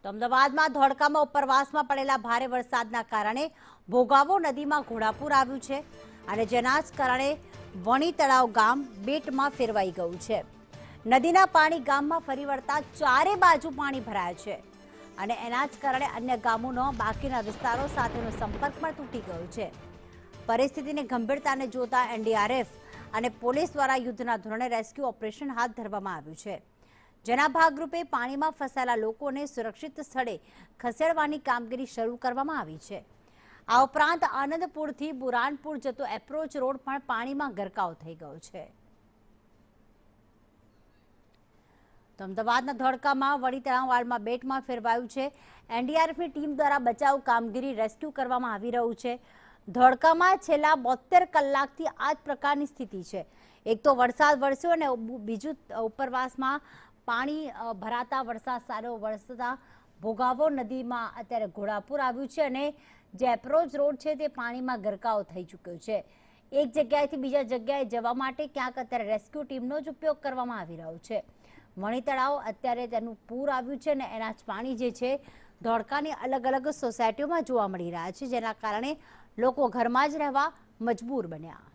તો અમદાવાદમાં ધોળકામાં ઉપરવાસમાં પડેલા ભારે વરસાદના કારણે ભોગાવો નદીમાં ઘોડાપૂર આવ્યું છે અને જેના જ કારણે વણી તળાવ ગામ બેટમાં ફેરવાઈ ગયું છે। નદીના પાણી ગામમાં ફરી વળતા ચારે બાજુ પાણી ભરાયા છે અને એના જ કારણે અન્ય ગામોનો બાકીના વિસ્તારો સાથેનો સંપર્ક પણ તૂટી ગયો છે। પરિસ્થિતિની ગંભીરતાને જોતા એનડીઆરએફ અને પોલીસ દ્વારા યુદ્ધના ધોરણે રેસ્ક્યુ ઓપરેશન હાથ ધરવામાં આવ્યું છે, જેના ભાગરૂપે પાણીમાં ફસાયેલા લોકોને સુરક્ષિત સ્થળે ખસેડવાની કામગીરી શરૂ કરવામાં આવી છે। આ ઉપરાંત આનંદપુરથી બુરાનપુર જતો એપ્રોચ રોડ પણ પાણીમાં ગરકાવ થઈ ગયો છે। તો અમદાવાદના ધોળકામાં વણી તળાવ વાળમાં બેટમાં ફેરવાયું છે। એનડીઆરએફની ટીમ દ્વારા બચાવ કામગીરી રેસ્ક્યુ કરવામાં આવી રહ્યું છે। ધોળકામાં છેલ્લા 72 કલાકથી આ જ પ્રકારની સ્થિતિ છે। એક તો વરસાદ વરસ્યો અને બીજું ઉપરવાસમાં પાણી ભરાતા વરસાદ સારો વરસતા ભોગાવો નદીમાં અત્યારે ઘોડાપૂર આવ્યું છે અને જે એપ્રોચ રોડ છે તે પાણીમાં ગરકાવ થઈ ચૂક્યો છે। એક જગ્યાએથી બીજા જગ્યાએ જવા માટે ક્યાંક અત્યારે રેસ્ક્યુ ટીમનો જ ઉપયોગ કરવામાં આવી રહ્યો છે। વણી તળાવ અત્યારે તેનું પૂર આવ્યું છે અને એના જ પાણી જે છે ધોળકાની અલગ અલગ સોસાયટીઓમાં જોવા મળી રહ્યા છે, જેના કારણે લોકો ઘરમાં જ રહેવા મજબૂર બન્યા।